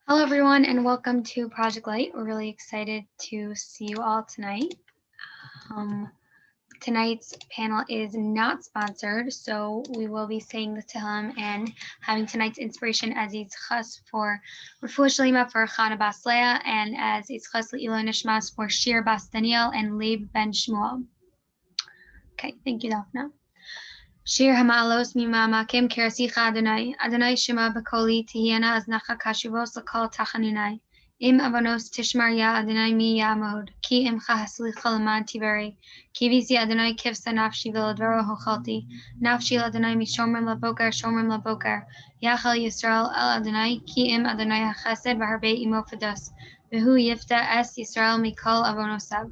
Hello, everyone, and welcome to Project Light. We're really excited to see you all tonight. Um, Tonight's panel is not sponsored, so we will be saying the Tehillim and having tonight's inspiration as Yitzchas for Refuah Shalima for Chana Bas Leah and as Yitzchas Le'iloi Nishmas for Shir Bas Daniel and Leib Ben Shmuel. Okay, thank you, Daphna. שיר המעלות ממעמקים כרסיך אדוני, אדוני שמע בקולי, תהיינה אזנך קשובוס לכל תחנוני. אם עוונות תשמר יה אדוני מי יעמוד, כי עמך הסליחה למען תברי. כי ביזי אדוני כבשה נפשי ולדברו הוכלתי, נפשי לאדוני משומרים לבוקר, שומרים לבוקר. יחל ישראל אל אדוני, כי אם אדוני החסד והרבה עמו פדוס, והוא יפתה אס ישראל מכל עוונותיו.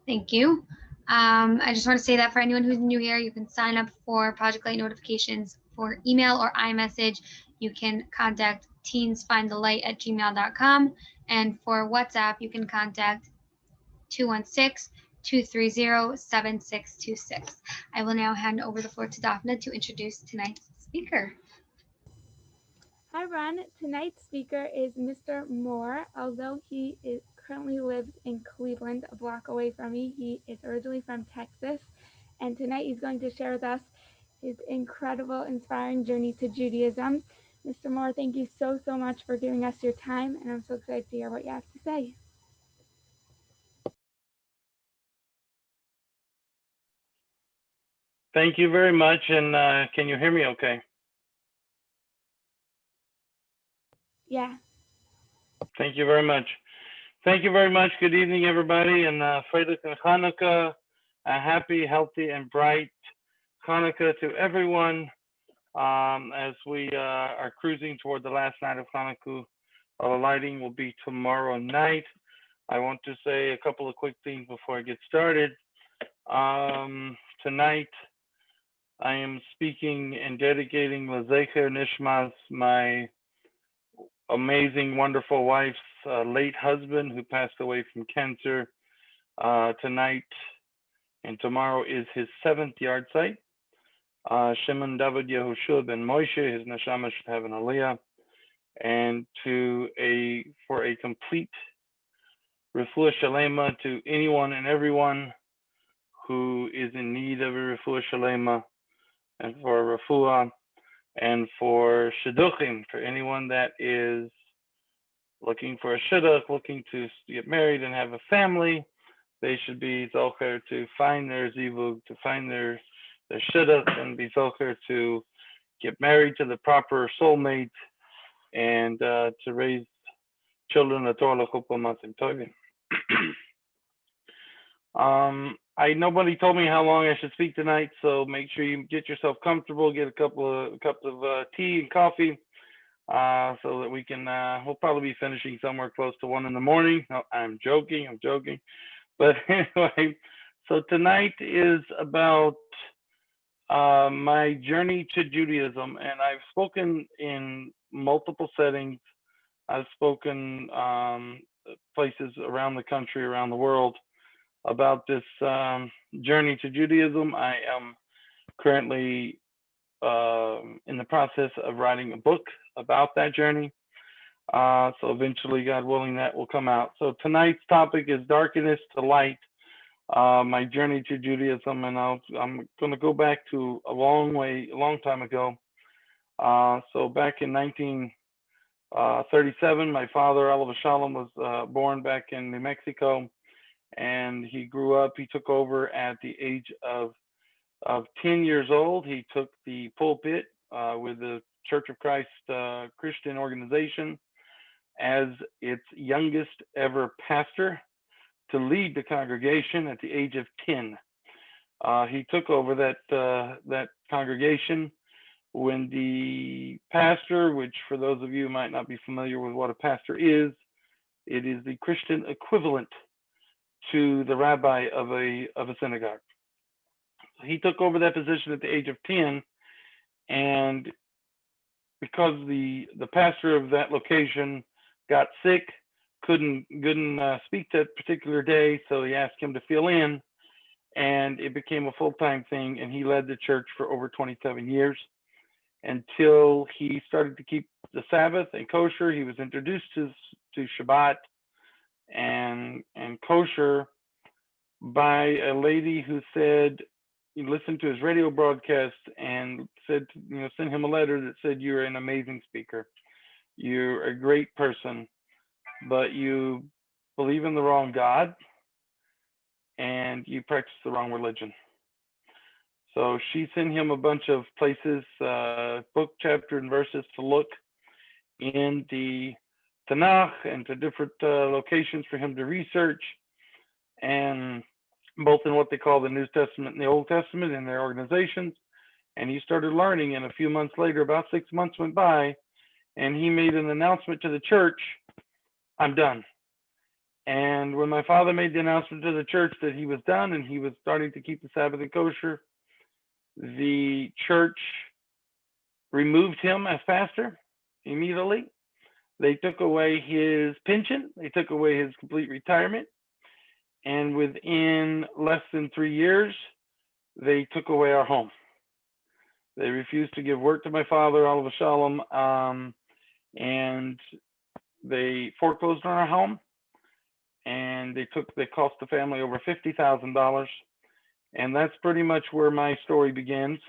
Thank you. I just want to say that for anyone who's new here, you can sign up for Project Light notifications for email or iMessage. You can contact teensfindthelight@gmail.com. And for WhatsApp, you can contact 216-230-7626. I will now hand over the floor to Daphna to introduce tonight's speaker. Hi, Ron. Tonight's speaker is Mr. Moore. Although he currently lives in Cleveland, a block away from me, he is originally from Texas. And tonight he's going to share with us his incredible, inspiring journey to Judaism. Mr. Moore, thank you so much for giving us your time, and I'm so excited to hear what you have to say. Thank you very much. And can you hear me okay? Yeah. Thank you very much. Thank you very much. Good evening, everybody. And Freilich and Hanukkah, a happy, healthy, and bright Hanukkah to everyone as we are cruising toward the last night of Hanukkah. The lighting will be tomorrow night. I want to say a couple of quick things before I get started. Tonight, I am speaking and dedicating Lezecher Nishmas, my amazing, wonderful wife's late husband who passed away from cancer. Tonight and tomorrow is his 7th yard site. Shimon David Yehoshua ben Moshe, his neshama should have an aliyah. And for a complete refuah shalema to anyone and everyone who is in need of a refuah shalema, and for refuah, and for shidduchim, for anyone that is looking for a shidduch, looking to get married and have a family, they should be zocher to find their zivug, to find their shidduch, and be zocher to get married to the proper soulmate, and to raise children at Torah L'Chuppah Masim Tovim. Nobody told me how long I should speak tonight, so make sure you get yourself comfortable, get a couple of cups of tea and coffee, so that we can, we'll probably be finishing somewhere close to 1 in the morning. No, I'm joking. But anyway, so tonight is about my journey to Judaism, and I've spoken in multiple settings. I've spoken places around the country, around the world, about this journey to Judaism. I am currently in the process of writing a book about that journey. So eventually, God willing, that will come out. So tonight's topic is darkness to light, my journey to Judaism. And I'm going to go back to a long time ago. So back in 1937, my father, Oliver Shalom, was born back in New Mexico. And he grew up, he took over at the age of 10 years old. He took the pulpit with the Church of Christ Christian organization as its youngest ever pastor to lead the congregation at the age of 10. He took over that congregation when the pastor, which for those of you who might not be familiar with what a pastor is, it is the Christian equivalent to the rabbi of a synagogue. He took over that position at the age of 10, and because the pastor of that location got sick, couldn't speak that particular day, so he asked him to fill in, and it became a full-time thing, and he led the church for over 27 years. until he started to keep the Sabbath and kosher. He was introduced to Shabbat and kosher by a lady who said, he listened to his radio broadcast and said, sent him a letter that said, "You're an amazing speaker. You're a great person, but you believe in the wrong God and you practice the wrong religion." So she sent him a bunch of places, book, chapter, and verses to look in the Tanakh and to different locations for him to research, and both in what they call the New Testament and the Old Testament in their organizations. And he started learning, and a few months later, about 6 months went by, and he made an announcement to the church, "I'm done." And when my father made the announcement to the church that he was done and he was starting to keep the Sabbath and kosher, the church removed him as pastor immediately. They took away his pension, they took away his complete retirement, and within less than 3 years, they took away our home. They refused to give work to my father, Oliver Shalom, and they foreclosed on our home, and they cost the family over $50,000, and that's pretty much where my story begins.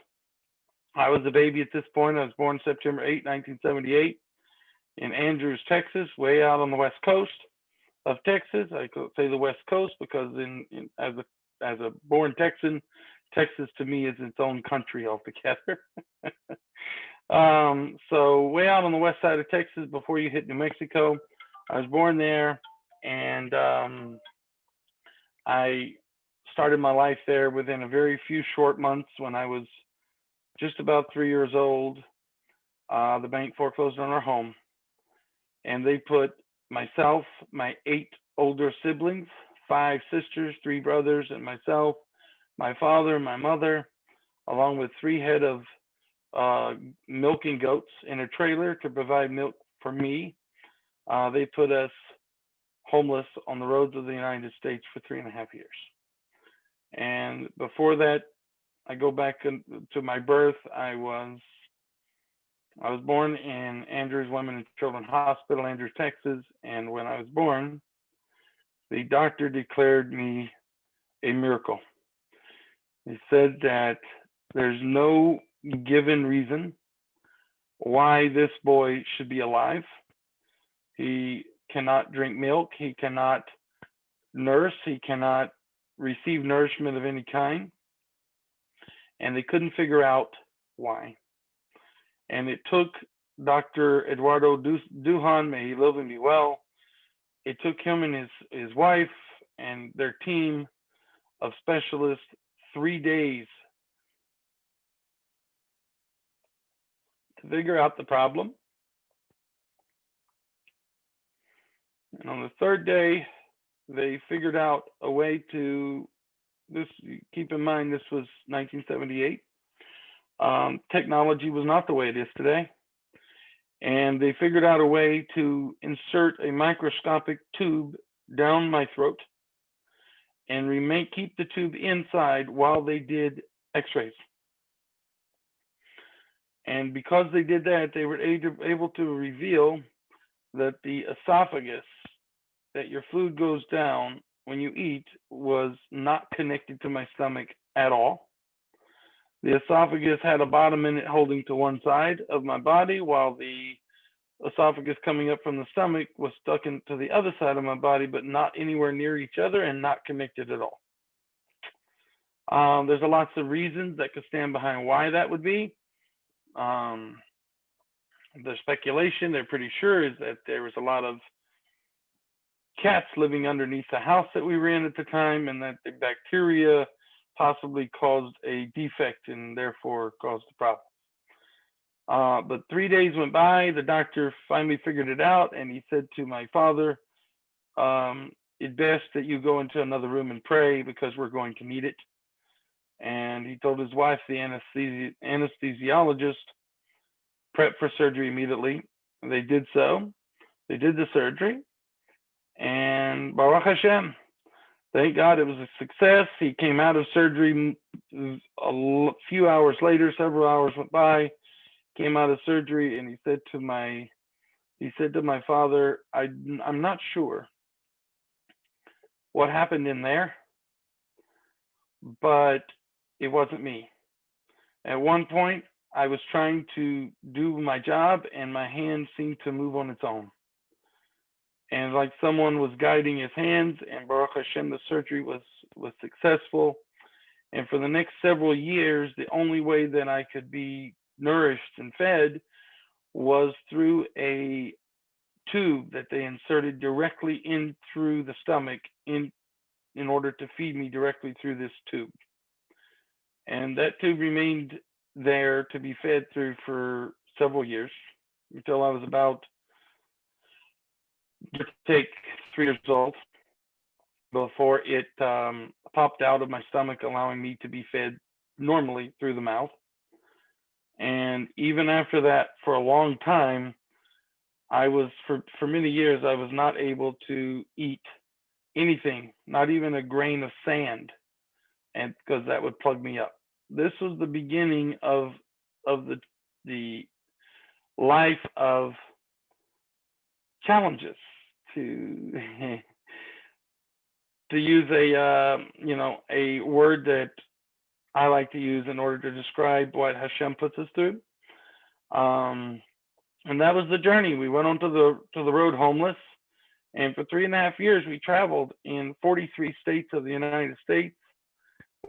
I was a baby at this point. I was born September 8, 1978, in Andrews, Texas, way out on the west coast of Texas. I could say the west coast because as a born Texan, Texas to me is its own country altogether. So way out on the west side of Texas before you hit New Mexico. I was born there, and I started my life there within a very few short months. When I was just about 3 years old, the bank foreclosed on our home, and they put myself, my 8 older siblings, 5 sisters, 3 brothers, and myself, my father, my mother, along with 3 head of milking goats in a trailer to provide milk for me. They put us homeless on the roads of the United States for 3.5 years. And before that, I go back to my birth. I was born in Andrews Women and Children Hospital, Andrews, Texas. And when I was born, the doctor declared me a miracle. He said that there's no given reason why this boy should be alive. He cannot drink milk. He cannot nurse. He cannot receive nourishment of any kind. And they couldn't figure out why. And it took Dr. Eduardo Duhan, may he live and be well. It took him and his wife and their team of specialists 3 days to figure out the problem. And on the 3rd day, they figured out a way to this. Keep in mind, this was 1978. Technology was not the way it is today. And they figured out a way to insert a microscopic tube down my throat and keep the tube inside while they did x-rays. And because they did that, they were able to reveal that the esophagus, that your food goes down when you eat, was not connected to my stomach at all. The esophagus had a bottom in it holding to one side of my body, while the esophagus coming up from the stomach was stuck into the other side of my body, but not anywhere near each other and not connected at all. There's lots of reasons that could stand behind why that would be. The speculation, they're pretty sure, is that there was a lot of cats living underneath the house that we were in at the time, and that the bacteria possibly caused a defect and therefore caused the problem. But 3 days went by. The doctor finally figured it out, and he said to my father, "It's best that you go into another room and pray because we're going to need it." And he told his wife, the anesthesiologist, prep for surgery immediately. They did so. They did the surgery, and Baruch Hashem, thank God it was a success. He came out of surgery a few hours later. Several hours went by, came out of surgery, and he said to my father, I'm not sure what happened in there, but it wasn't me. At one point, I was trying to do my job, and my hand seemed to move on its own. And like someone was guiding his hands, and Baruch Hashem, the surgery was successful. And for the next several years, the only way that I could be nourished and fed was through a tube that they inserted directly in through the stomach in order to feed me directly through this tube. And that tube remained there to be fed through for several years until I was about, give or take, 3 years old before it popped out of my stomach, allowing me to be fed normally through the mouth. And even after that, for a long time, I was for many years I was not able to eat anything, not even a grain of sand, and because that would plug me up. This was the beginning of the life of challenges, to to use a word that I like to use in order to describe what Hashem puts us through. And that was the journey. We went onto the road homeless, and for 3.5 years we traveled in 43 states of the United States.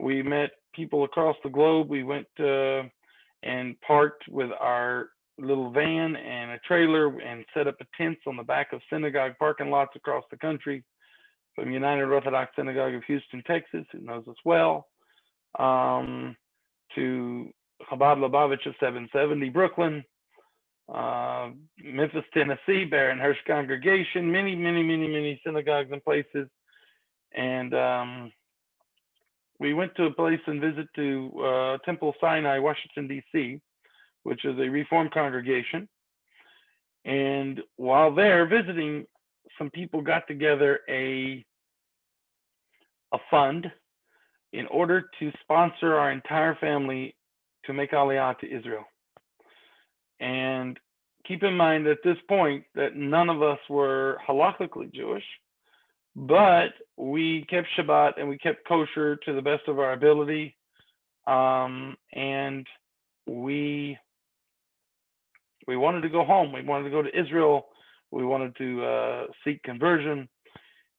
We met people across the globe. We went and parked with our little van and a trailer and set up a tents on the back of synagogue parking lots across the country, from United Orthodox Synagogue of Houston, Texas, who knows us well, to Chabad Lubavitch of 770 Brooklyn, Memphis, Tennessee, Baron Hirsch Congregation, many synagogues and places. And we went to a place and visit to Temple Sinai, Washington, D.C., which is a Reformed congregation. And while there visiting, some people got together a fund in order to sponsor our entire family to make Aliyah to Israel. And keep in mind at this point that none of us were halakhically Jewish, but we kept Shabbat and we kept kosher to the best of our ability. And we wanted to go home. We wanted to go to Israel. We wanted to seek conversion.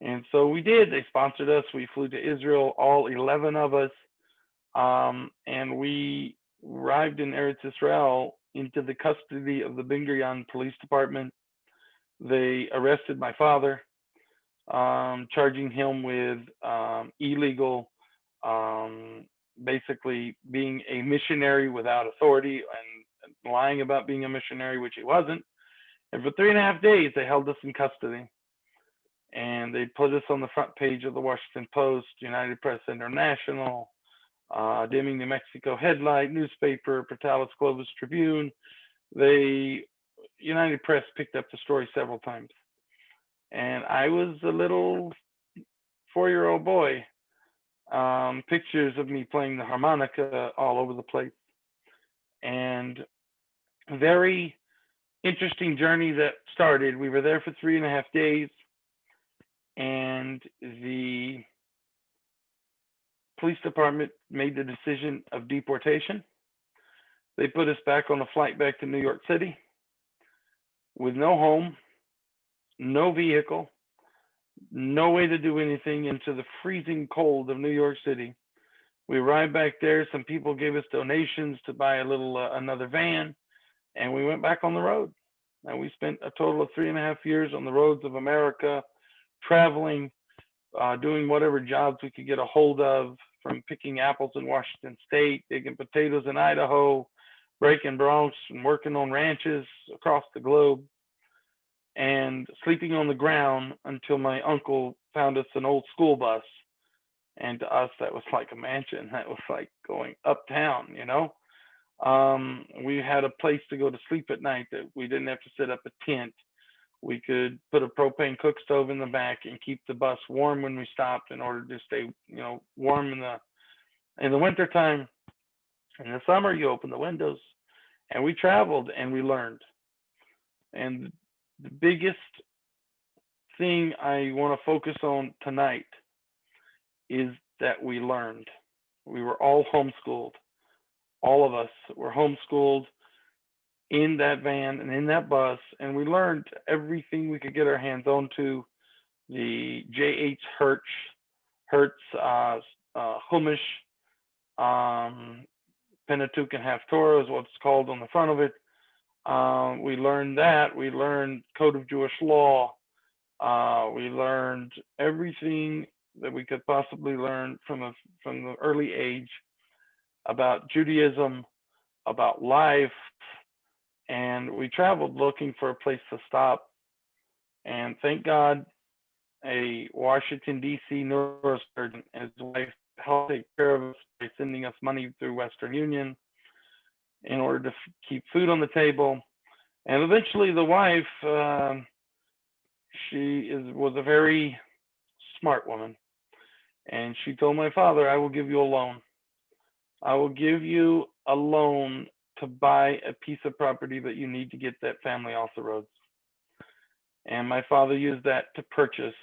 And so we did. They sponsored us. We flew to Israel, all 11 of us. And we arrived in Eretz Israel into the custody of the Ben Gurion Police Department. They arrested my father, charging him with illegal, basically being a missionary without authority and lying about being a missionary, which he wasn't. And for 3.5 days, they held us in custody. And they put us on the front page of the Washington Post, United Press International, Deming, New Mexico Headlight, newspaper, Portales Globus Tribune. United Press picked up the story several times. And I was a little 4-year-old boy. Pictures of me playing the harmonica all over the place. And a very interesting journey that started. We were there for 3.5 days. And the police department made the decision of deportation. They put us back on a flight back to New York City with no home, no vehicle, no way to do anything, into the freezing cold of New York City. We arrived back there. Some people gave us donations to buy another van, and we went back on the road. And we spent a total of 3.5 years on the roads of America, traveling, doing whatever jobs we could get a hold of, from picking apples in Washington State, digging potatoes in Idaho, breaking broncs, and working on ranches across the globe, and sleeping on the ground until my uncle found us an old school bus. And to us, that was like a mansion. That was like going uptown, you know? We had a place to go to sleep at night that we didn't have to set up a tent. We could put a propane cook stove in the back and keep the bus warm when we stopped, in order to stay, warm in the wintertime. In the summer, you open the windows And we traveled and we learned. And the biggest thing I want to focus on tonight is that we learned. We were all homeschooled. All of us were homeschooled in that van and in that bus, and we learned everything we could get our hands on to the J.H. Hertz, Chumash, um, Pentateuch and Haftorah is what's called on the front of it. We learned that. We learned Code of Jewish Law. We learned everything that we could possibly learn from the early age about Judaism, about life, and we traveled looking for a place to stop. And thank God, a Washington D.C. neurosurgeon and his wife helped take care of us by sending us money through Western Union in order to keep food on the table. And eventually, the wife, was a very smart woman, and she told my father, "I will give you a loan. I will give you a loan to buy a piece of property that you need to get that family off the roads." And my father used that to purchase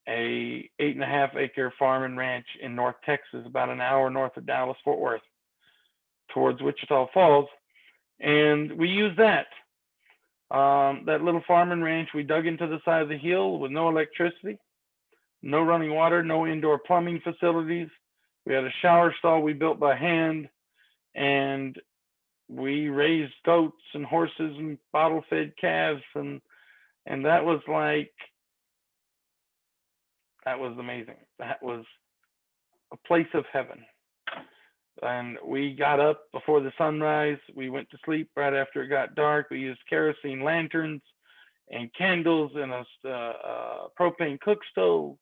a 8.5 acre farm and ranch in North Texas, about an hour north of Dallas Fort Worth, towards Wichita Falls. And we used that. That little farm and ranch, we dug into the side of the hill with no electricity, no running water, no indoor plumbing facilities. We had a shower stall we built by hand, and we raised goats and horses and bottle-fed calves, and that was amazing. That was a place of heaven. And we got up before the sunrise. We went to sleep right after it got dark. We used kerosene lanterns and candles and a propane cook stove.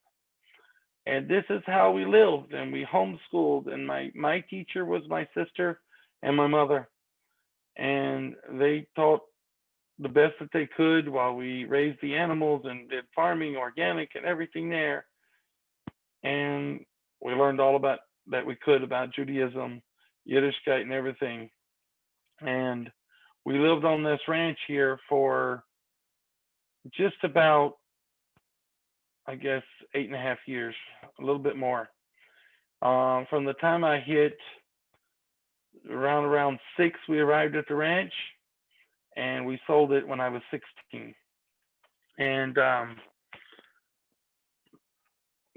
And this is how we lived. And we homeschooled. And my teacher was my sister and my mother. And they taught the best that they could while we raised the animals and did farming, organic, and everything there. And we learned all about that we could about Judaism, Yiddishkeit, and everything. And we lived on this ranch here for just about, I guess, 8.5 years, a little bit more. From the time I hit around 6, we arrived at the ranch, and we sold it when I was 16. And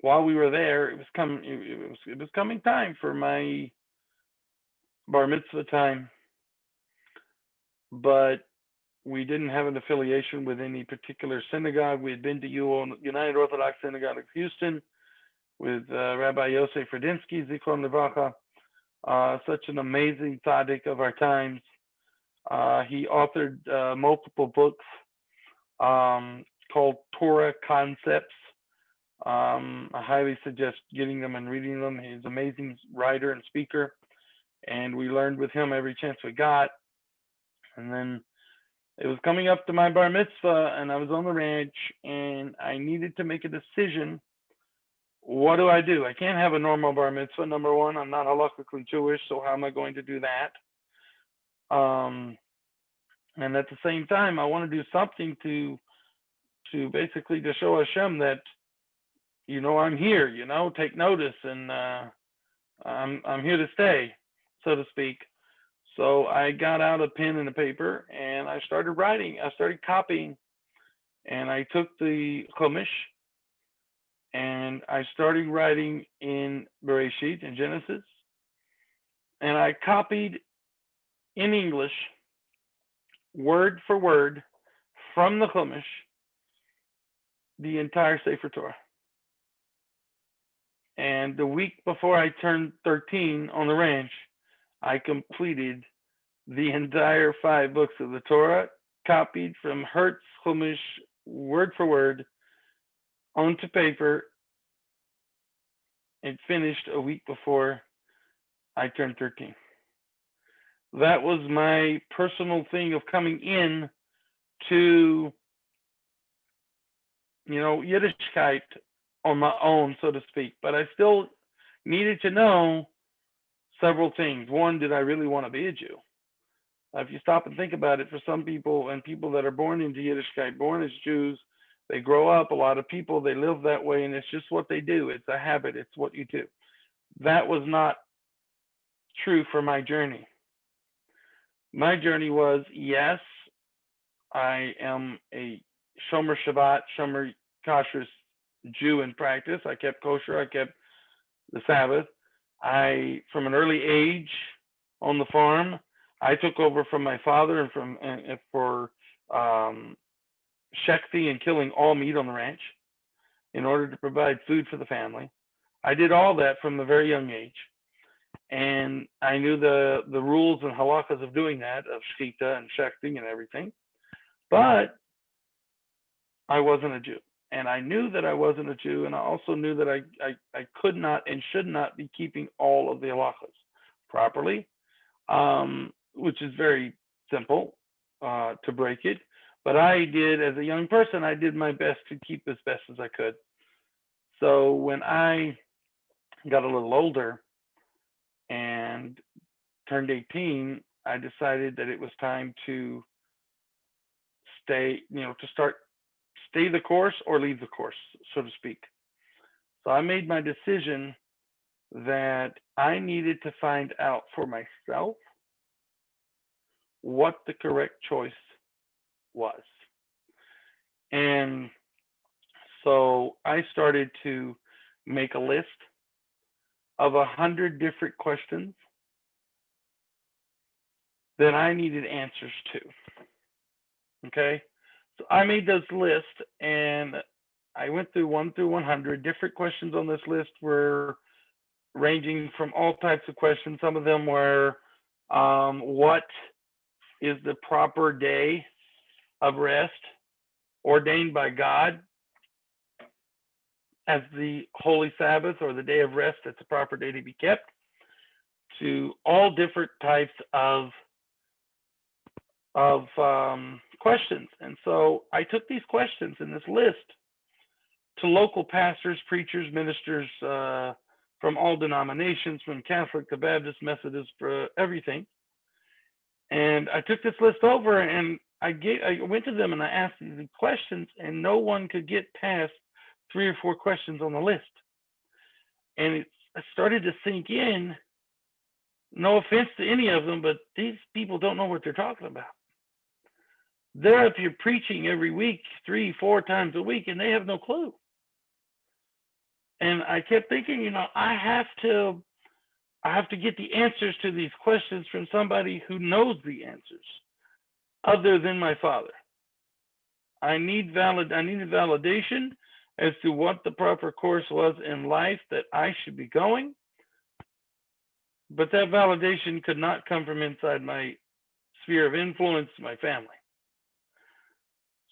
while we were there, it was coming time for my bar mitzvah time, but we didn't have an affiliation with any particular synagogue. We had been to United Orthodox Synagogue of Houston with Rabbi Yosef Radinsky, Zichron Levacha, such an amazing tzaddik of our times. He authored multiple books called Torah Concepts. I highly suggest getting them and reading them. He's an amazing writer and speaker, and we learned with him every chance we got. And then it was coming up to my bar mitzvah, and I was on the ranch, and I needed to make a decision. What do? I can't have a normal bar mitzvah. Number one, I'm not halakhically Jewish, so how am I going to do that? And at the same time, I want to do something to basically to show Hashem that, I'm here, take notice, and I'm here to stay, so to speak. So I got out a pen and a paper, and I started writing. I started copying, and I took the Chumash, and I started writing in Bereshit, in Genesis, and I copied in English, word for word, from the Chumash, the entire Sefer Torah. And the week before I turned 13 on the ranch, I completed the entire 5 books of the Torah, copied from Hertz Chumash, word for word, onto paper, and finished a week before I turned 13. That was my personal thing of coming in to, Yiddishkeit on my own, so to speak. But I still needed to know several things. One, did I really want to be a Jew? If you stop and think about it, for some people and people that are born into Yiddishkeit, born as Jews, they grow up, a lot of people, they live that way, and it's just what they do. It's a habit. It's what you do. That was not true for my journey. My journey was, yes, I am a Shomer Shabbat, Shomer Kashrus Jew in practice. I kept kosher. I kept the Sabbath. From an early age on the farm, I took over from my father for shechting and killing all meat on the ranch in order to provide food for the family. I did all that from a very young age, and I knew the rules and halakhas of doing that, of shechita and shechting and everything. But I wasn't a Jew, and I knew that I wasn't a Jew, and I also knew that I could not and should not be keeping all of the halachas properly, which is very simple to break it. But I did, as a young person, I did my best to keep as best as I could. So when I got a little older and turned 18, I decided that it was time to stay the course or leave the course, so to speak. So I made my decision that I needed to find out for myself what the correct choice was. And so I started to make a list of 100 different questions that I needed answers to. Okay? So I made this list, and I went through 1 through 100. Different questions on this list were ranging from all types of questions. Some of them were, what is the proper day of rest ordained by God as the Holy Sabbath or the day of rest that's a proper day to be kept, to all different types of questions. And so I took these questions in this list to local pastors, preachers, ministers from all denominations, from Catholic to Baptist, Methodist, for everything. And I took this list over, and I went to them and I asked these questions, and no one could get past 3 or 4 questions on the list. And it started to sink in. No offense to any of them, but these people don't know what they're talking about. They're up here preaching every week, 3, 4 times a week, and they have no clue. And I kept thinking, I have to get the answers to these questions from somebody who knows the answers, other than my father. I needed validation as to what the proper course was in life that I should be going. But that validation could not come from inside my sphere of influence, my family.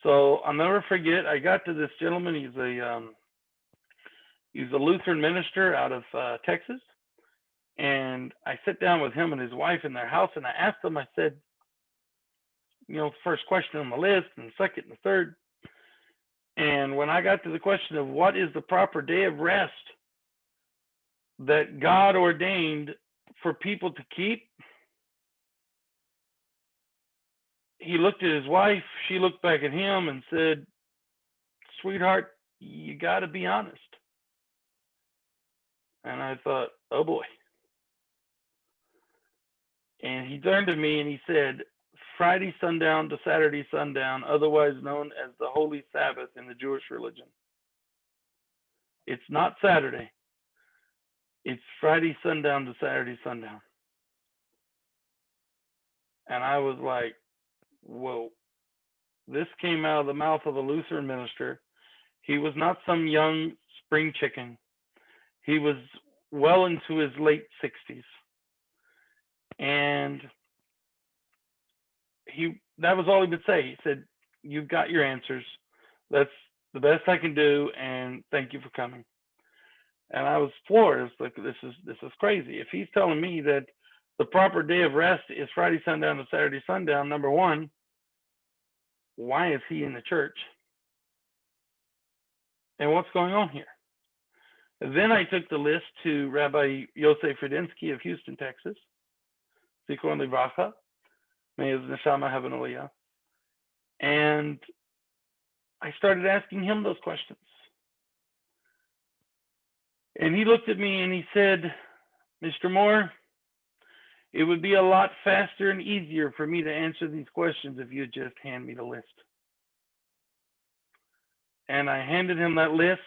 So I'll never forget, I got to this gentleman. He's a Lutheran minister out of Texas. And I sat down with him and his wife in their house, and I asked them, I said, the first question on the list, and the second and the third. And when I got to the question of what is the proper day of rest that God ordained for people to keep, he looked at his wife, she looked back at him and said, "Sweetheart, you got to be honest." And I thought, oh boy. And he turned to me and he said, Friday sundown to Saturday sundown, otherwise known as the Holy Sabbath in the Jewish religion. It's not Saturday. It's Friday sundown to Saturday sundown. And I was like, whoa. This came out of the mouth of a Lutheran minister. He was not some young spring chicken. He was well into his late 60s. And that was all he would say. He said, "You've got your answers. That's the best I can do, and thank you for coming." And I was floored. It's like, this is crazy. If he's telling me that the proper day of rest is Friday sundown to Saturday sundown, number one, why is he in the church? And what's going on here? And then I took the list to Rabbi Yosef Rudinsky of Houston, Texas, Zichron Livracha. May his neshama have an aliyah. And I started asking him those questions. And he looked at me and he said, Mr. Moore, it would be a lot faster and easier for me to answer these questions if you'd just hand me the list. And I handed him that list.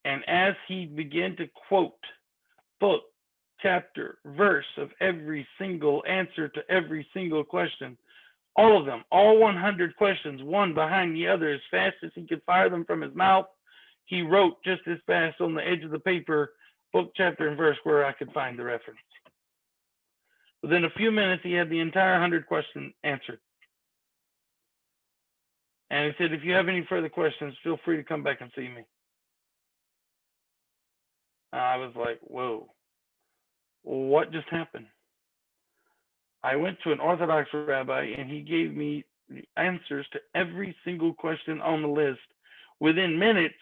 And as he began to quote book, chapter, verse of every single answer to every single question, all of them, all 100 questions, one behind the other, as fast as he could fire them from his mouth, he wrote just as fast on the edge of the paper, book, chapter, and verse where I could find the reference. Within a few minutes, he had the entire 100 questions answered. And he said, if you have any further questions, feel free to come back and see me. I was like, whoa, what just happened? I went to an Orthodox rabbi and he gave me the answers to every single question on the list within minutes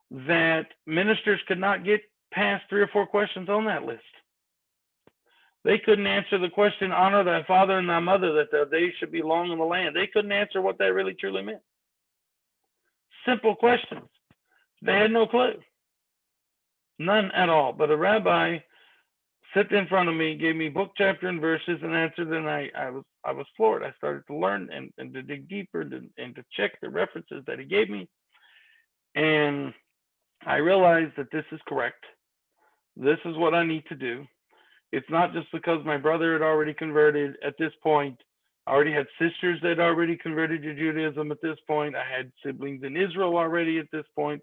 that ministers could not get past 3 or 4 questions on that list. They couldn't answer the question, honor thy father and thy mother, that their days should be long in the land. They couldn't answer what that really truly meant. Simple questions. They had no clue. None at all. But a rabbi sat in front of me, gave me book, chapter, and verses, and answered, and I was floored. I started to learn and to dig deeper and to check the references that he gave me. And I realized that this is correct. This is what I need to do. It's not just because my brother had already converted at this point. I already had sisters that had already converted to Judaism at this point. I had siblings in Israel already at this point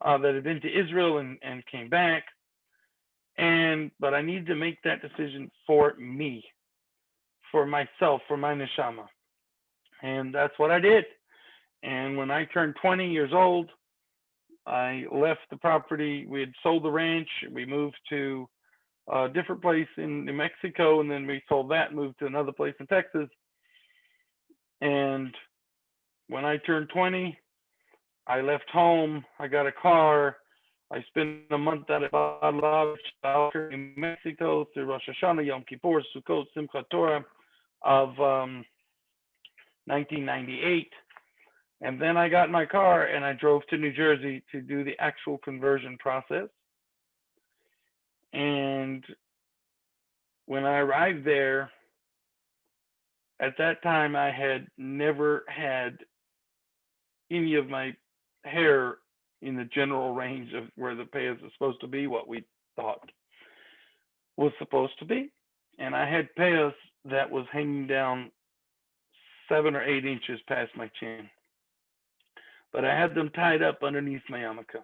that had been to Israel and came back. But I needed to make that decision for me, for myself, for my neshama. And that's what I did. And when I turned 20 years old, I left the property. We had sold the ranch. We moved to a different place in New Mexico, and then we sold that and moved to another place in Texas. And when I turned 20, I left home. I got a car. I spent a month out of New Mexico through Rosh Hashanah, Yom Kippur, Sukkot, Simchat Torah of 1998. And then I got in my car and I drove to New Jersey to do the actual conversion process. And when I arrived there, at that time, I had never had any of my hair in the general range of where the payas is supposed to be, what we thought was supposed to be. And I had payas that was hanging down 7 or 8 inches past my chin. But I had them tied up underneath my yarmulke.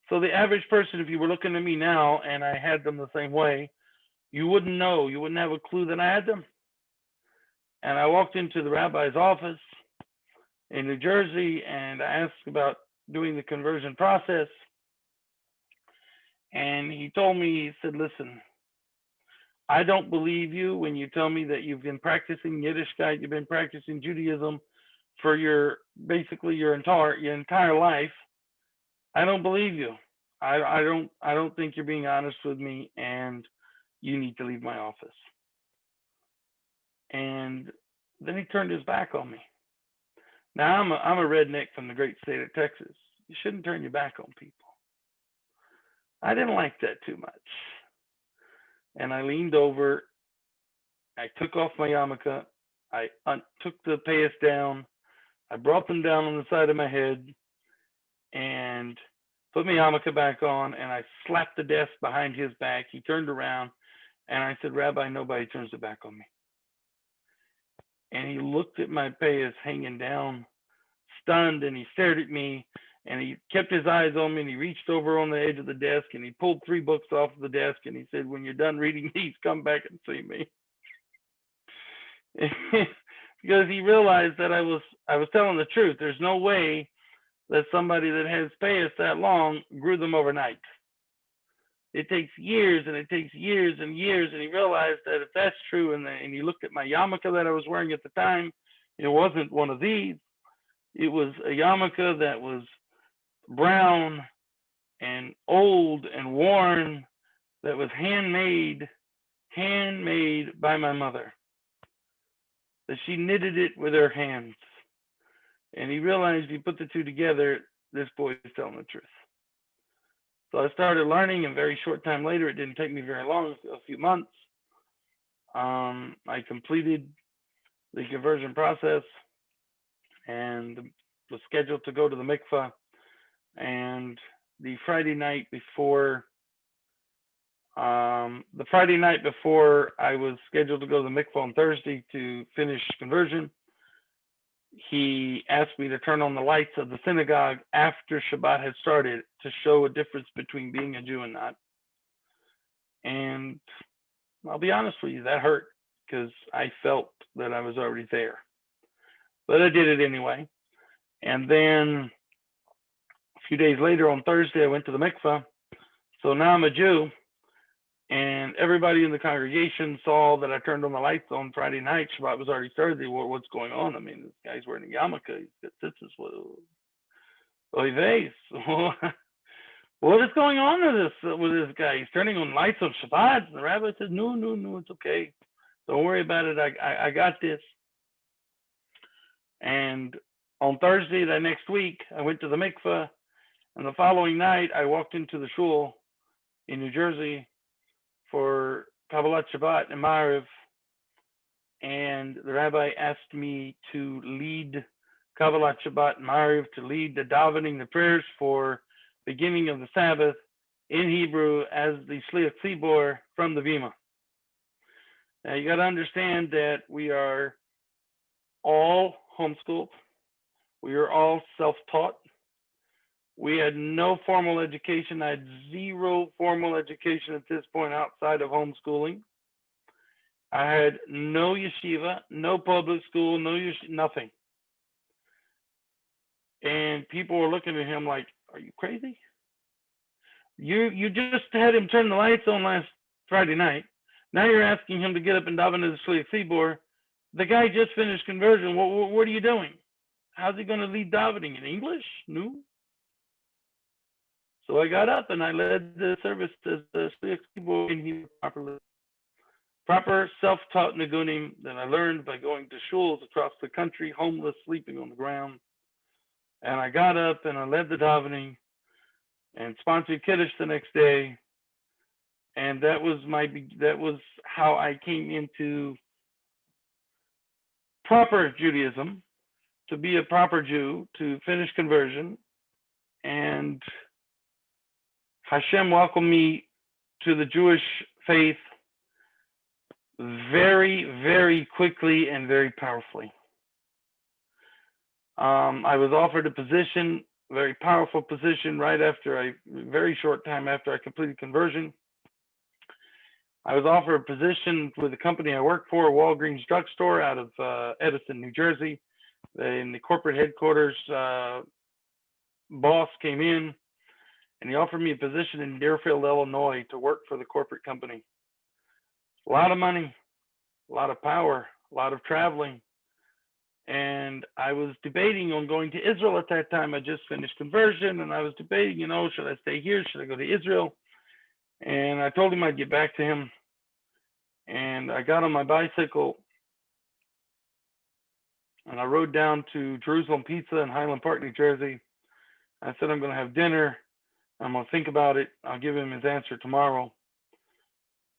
So the average person, if you were looking at me now and I had them the same way, you wouldn't know, you wouldn't have a clue that I had them. And I walked into the rabbi's office in New Jersey and I asked about doing the conversion process. And he told me, he said, listen, I don't believe you when you tell me that you've been practicing Yiddishkeit, you've been practicing Judaism for basically your entire life. I don't believe you. I don't think you're being honest with me, and you need to leave my office. And then he turned his back on me. Now I'm a redneck from the great state of Texas. You shouldn't turn your back on people. I didn't like that too much. And I leaned over, I took off my yarmulke, I took the payas down, I brought them down on the side of my head, and put my yarmulke back on, and I slapped the desk behind his back. He turned around, and I said, Rabbi, nobody turns their back on me. And he looked at my payas hanging down, stunned, and he stared at me, and he kept his eyes on me, and he reached over on the edge of the desk, and he pulled 3 books off of the desk, and he said, when you're done reading these, come back and see me. Because he realized that I was telling the truth. There's no way that somebody that has payas that long grew them overnight. It takes years and it takes years and years. And he realized that if that's true, and he looked at my yarmulke that I was wearing at the time, it wasn't one of these. It was a yarmulke that was brown and old and worn, that was handmade by my mother. that she knitted it with her hands. And he realized he put the two together, this boy is telling the truth. So I started learning, and very short time later, it didn't take me very long, a few months. I completed the conversion process and was scheduled to go to the mikvah. And the Friday night before I was scheduled to go to the mikvah on Thursday to finish conversion, he asked me to turn on the lights of the synagogue after Shabbat had started to show a difference between being a Jew and not. And I'll be honest with you, that hurt because I felt that I was already there. But I did it anyway. And then a few days later on Thursday, I went to the mikvah. So now I'm a Jew. And everybody in the congregation saw that I turned on the lights on Friday night. Shabbat was already started. They were, what's going on? I mean, this guy's wearing a yarmulke. He's got tzitzis. What is going on with this guy? He's turning on lights on Shabbat. And the rabbi says, no, it's okay. Don't worry about it. I got this. And on Thursday, that next week, I went to the mikveh. And the following night, I walked into the shul in New Jersey for Kabbalat Shabbat and Ma'ariv, and the rabbi asked me to lead Kabbalat Shabbat and Ma'ariv, to lead the davening, the prayers for beginning of the Sabbath in Hebrew as the Shliach Tzibor from the Bima. Now you got to understand that we are all homeschooled. We are all self-taught. We had no formal education. I had zero formal education at this point outside of homeschooling. I had no yeshiva, no public school, nothing. And people were looking at him like, are you crazy? You just had him turn the lights on last Friday night. Now you're asking him to get up and daven to the Shliach Tzibor. The guy just finished conversion. What are you doing? How's he going to lead davening in English? No. So I got up and I led the service as the Shliach Tzibor in Hebrew properly. Proper self-taught nigunim that I learned by going to shuls across the country, homeless, sleeping on the ground. And I got up and I led the davening and sponsored Kiddush the next day. And that was how I came into proper Judaism, to be a proper Jew, to finish conversion. And Hashem welcomed me to the Jewish faith very, very quickly and very powerfully. I was offered a position, very powerful position, very short time after I completed conversion. I was offered a position with the company I work for, a Walgreens drugstore out of Edison, New Jersey. In the corporate headquarters, boss came in and he offered me a position in Deerfield, Illinois to work for the corporate company. A lot of money, a lot of power, a lot of traveling. And I was debating on going to Israel at that time. I just finished conversion and I was debating, should I stay here? Should I go to Israel? And I told him I'd get back to him. And I got on my bicycle and I rode down to Jerusalem Pizza in Highland Park, New Jersey. I said, I'm going to have dinner. I'm going to think about it. I'll give him his answer tomorrow.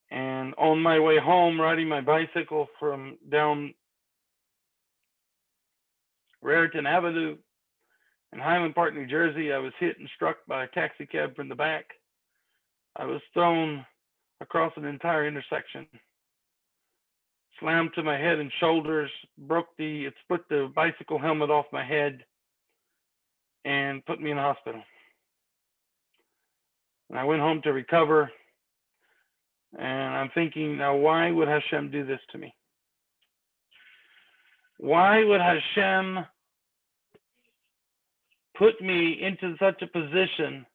And on my way home, riding my bicycle from down Raritan Avenue in Highland Park, New Jersey, I was hit and struck by a taxi cab from the back. I was thrown across an entire intersection, slammed to my head and shoulders, it split the bicycle helmet off my head and put me in the hospital. And I went home to recover. And I'm thinking, now, why would Hashem do this to me? Why would Hashem put me into such a position,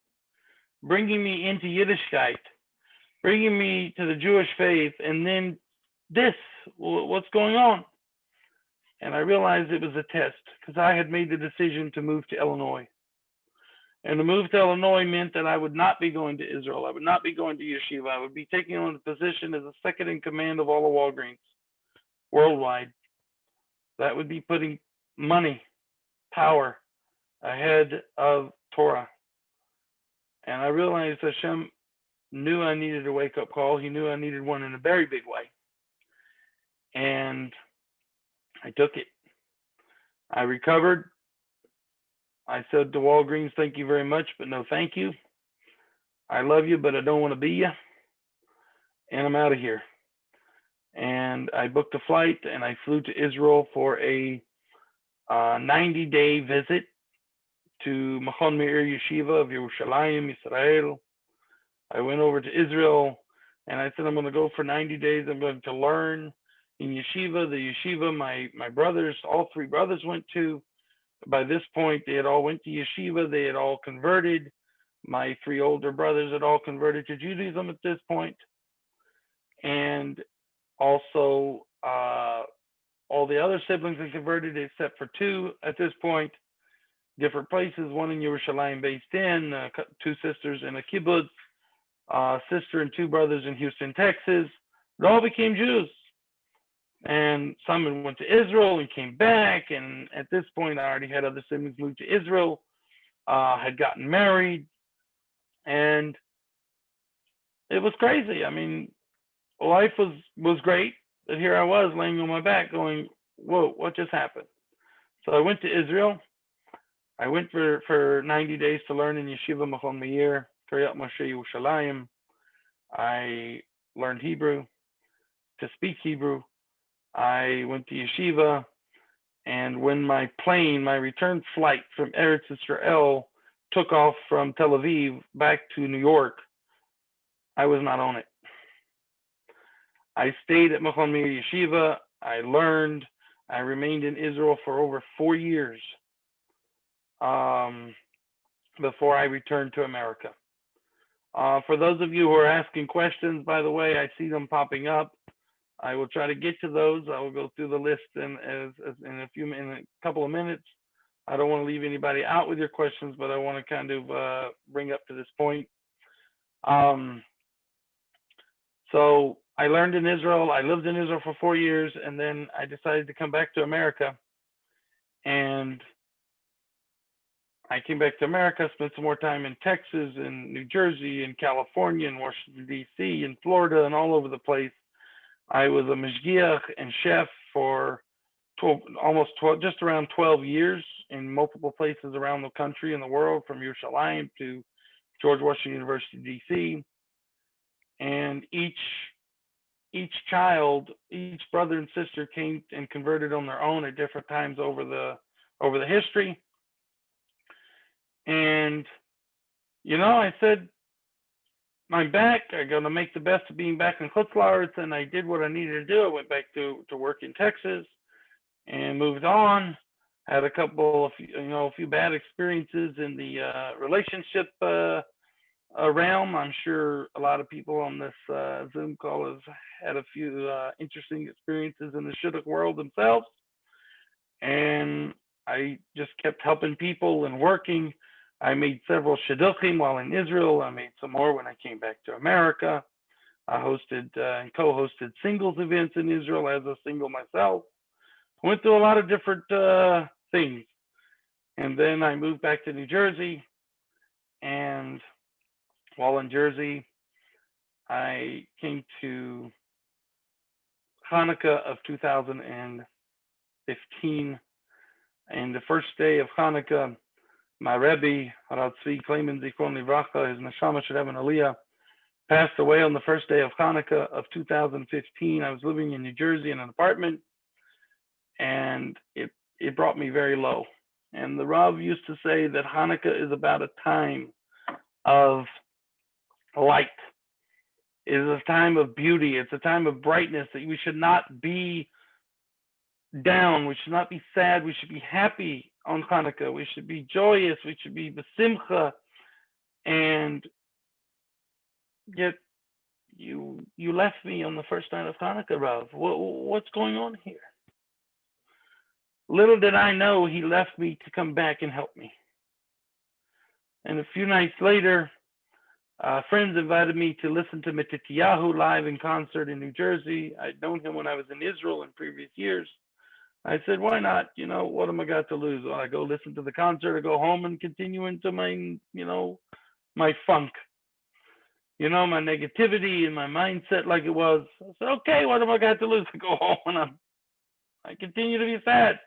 bringing me into Yiddishkeit, bringing me to the Jewish faith, and then this, what's going on? And I realized it was a test because I had made the decision to move to Illinois. And to move to Illinois meant that I would not be going to Israel. I would not be going to yeshiva. I would be taking on a position as a second in command of all the Walgreens worldwide. That would be putting money, power ahead of Torah. And I realized Hashem knew I needed a wake up call. He knew I needed one in a very big way. And I took it. I recovered. I said to Walgreens, thank you very much, but no thank you. I love you, but I don't want to be you. And I'm out of here. And I booked a flight and I flew to Israel for a 90-day visit to Machon Meir Yeshiva of Yerushalayim, Israel. I went over to Israel and I said, I'm going to go for 90 days. I'm going to learn in yeshiva. The yeshiva my brothers, all three brothers went to. By this point, they had all went to yeshiva. They had all converted. My three older brothers had all converted to Judaism at this point. And also, all the other siblings had converted except for two at this point. Different places, one in Yerushalayim based in, two sisters in a kibbutz, sister and two brothers in Houston, Texas. They all became Jews. And some went to Israel and came back. And at this point, I already had other siblings move to Israel, had gotten married. And it was crazy. I mean, life was great. But here I was laying on my back going, whoa, what just happened? So I went to Israel. I went for 90 days to learn in Yeshiva Machon Meir, Kiryat Moshe Yerushalayim. I learned Hebrew, to speak Hebrew. I went to Yeshiva, and when my return flight from Eretz Israel took off from Tel Aviv back to New York, I was not on it. I stayed at Machon Meir Yeshiva. I learned. I remained in Israel for over 4 years before I returned to America. For those of you who are asking questions, by the way, I see them popping up. I will try to get to those. I will go through the list in a couple of minutes. I don't want to leave anybody out with your questions, but I want to kind of bring up to this point. So I learned in Israel. I lived in Israel for 4 years, and then I decided to come back to America. And I came back to America, spent some more time in Texas and New Jersey and California and Washington, D.C. and Florida and all over the place. I was a mashgiach and chef for just around 12 years in multiple places around the country and the world, from Yerushalayim to George Washington University, D.C. And each child, each brother and sister came and converted on their own at different times over the history. And, I said, I'm back. I'm going to make the best of being back in Chutz La'aretz, and I did what I needed to do. I went back to work in Texas and moved on. Had a couple of, a few bad experiences in the relationship realm. I'm sure a lot of people on this Zoom call have had a few interesting experiences in the shidduch world themselves. And I just kept helping people and working. I made several shidduchim while in Israel. I made some more when I came back to America. I hosted and co-hosted singles events in Israel as a single myself. Went through a lot of different things. And then I moved back to New Jersey. And while in Jersey, I came to Hanukkah of 2015. And the first day of Hanukkah, my Rebbe, Harav Tzvi Kleiman Zichron Livracha, his neshama should have an aliyah, passed away on the first day of Hanukkah of 2015. I was living in New Jersey in an apartment, and it brought me very low. And the Rav used to say that Hanukkah is about a time of light. It is a time of beauty. It's a time of brightness, that we should not be down. We should not be sad. We should be happy on Hanukkah. We should be joyous. We should be besimcha. And yet you left me on the first night of Hanukkah, Rav. What's going on here? Little did I know he left me to come back and help me. And a few nights later, friends invited me to listen to Matityahu live in concert in New Jersey. I'd known him when I was in Israel in previous years. I said, why not? What am I got to lose? Well, I go listen to the concert, I go home and continue into my funk, my negativity and my mindset like it was. I said, okay, what am I got to lose? I go home and I continue to be sad.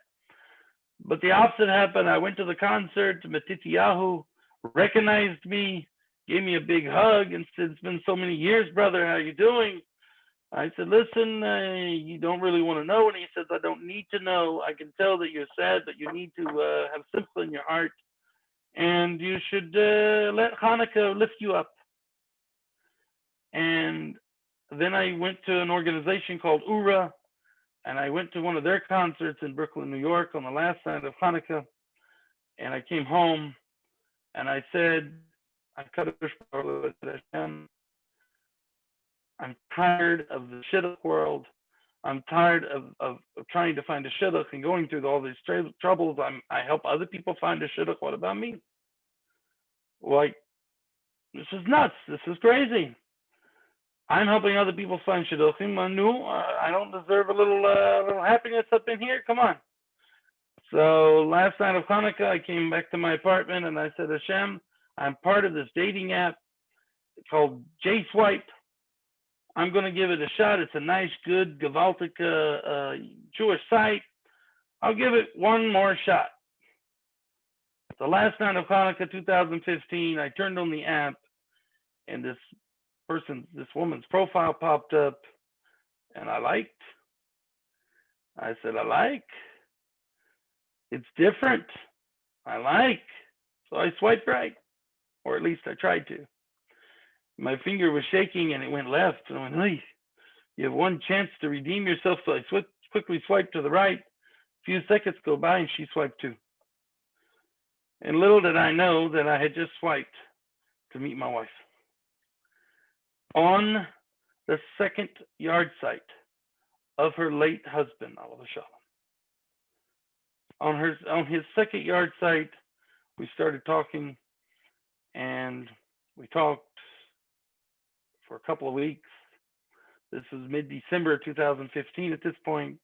But the opposite happened. I went to the concert. Matityahu recognized me, gave me a big hug, and said, "It's been so many years, brother. How you doing?" I said, "Listen, you don't really want to know." And he says, "I don't need to know. I can tell that you're sad, but you need to have sympathy in your heart, and you should let Hanukkah lift you up." And then I went to an organization called URA, and I went to one of their concerts in Brooklyn, New York, on the last night of Hanukkah. And I came home and I said, I'm tired of the shidduch world. I'm tired of trying to find a shidduch and going through all these troubles. I help other people find a shidduch. What about me? Like, this is nuts. This is crazy. I'm helping other people find shidduchim. I don't deserve a little happiness up in here. Come on. So last night of Hanukkah, I came back to my apartment and I said, Hashem, I'm part of this dating app called J Swipe. I'm going to give it a shot. It's a nice, good, Gewaltic Jewish site. I'll give it one more shot. The last night of Hanukkah 2015, I turned on the app and this woman's profile popped up and I liked. I said, I like. It's different. I like. So I swiped right, or at least I tried to. My finger was shaking and it went left. And I went, hey, you have one chance to redeem yourself. So I quickly swiped to the right. A few seconds go by and she swiped too. And little did I know that I had just swiped to meet my wife. On the second yard site of her late husband, alav shalom. On his second yard site, we started talking, and we talked for a couple of weeks. This was mid-December 2015 at this point.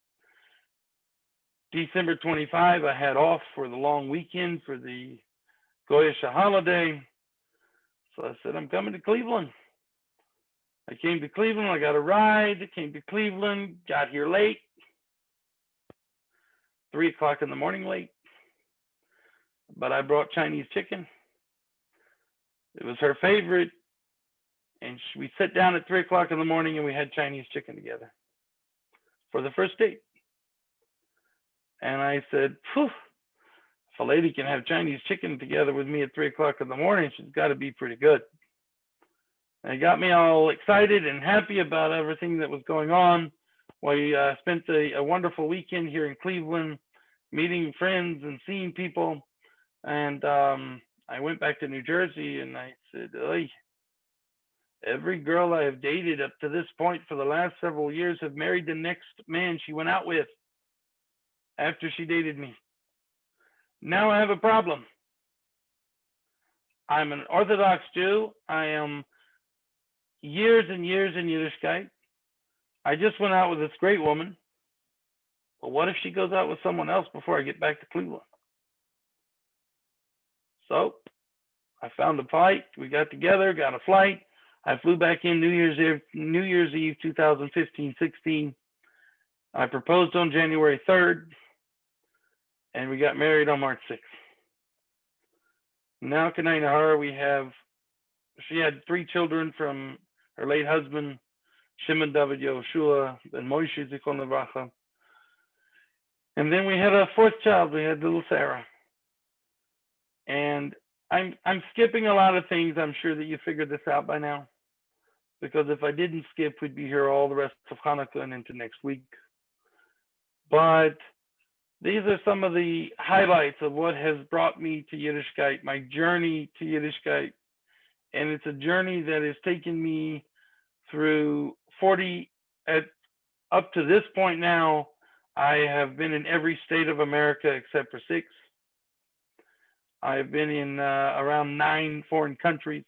December 25, I had off for the long weekend for the Goyish holiday. So I said, I'm coming to Cleveland. I came to Cleveland, I got a ride, came to Cleveland, got here late, 3 o'clock in the morning late, but I brought Chinese chicken. It was her favorite, and we sat down at 3 o'clock in the morning and we had Chinese chicken together for the first date. And I said, phew, if a lady can have Chinese chicken together with me at 3 o'clock in the morning, she's got to be pretty good. And it got me all excited and happy about everything that was going on. We spent a wonderful weekend here in Cleveland, meeting friends and seeing people. And I went back to New Jersey and I said, hey, every girl I have dated up to this point for the last several years have married the next man she went out with after she dated me. Now I have a problem. I'm an Orthodox Jew. I am years and years in Yiddishkeit. I just went out with this great woman. But what if she goes out with someone else before I get back to Cleveland? So I found a flight. We got together, got a flight. I flew back in New Year's Eve 2015-16. I proposed on January 3rd, and we got married on March 6th. Now, Kanai Nahara, she had 3 children from her late husband, Shimon David Yehoshua, and Moshe Zichron Livracha. And then we had a 4th child. We had little Sarah. And I'm skipping a lot of things. I'm sure that you figured this out by now, because if I didn't skip, we'd be here all the rest of Hanukkah and into next week. But these are some of the highlights of what has brought me to Yiddishkeit, my journey to Yiddishkeit. And it's a journey that has taken me through up to this point now. I have been in every state of America except for 6. I have been in around 9 foreign countries.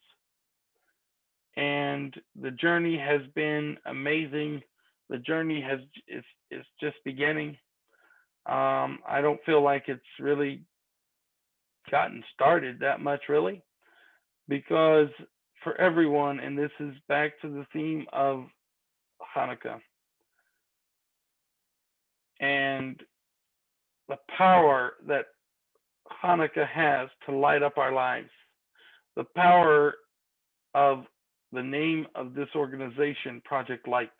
And the journey has been amazing. The journey is just beginning. I don't feel like it's really gotten started that much, really, because for everyone, and this is back to the theme of Hanukkah and the power that Hanukkah has to light up our lives, the power of the name of this organization, Project Light.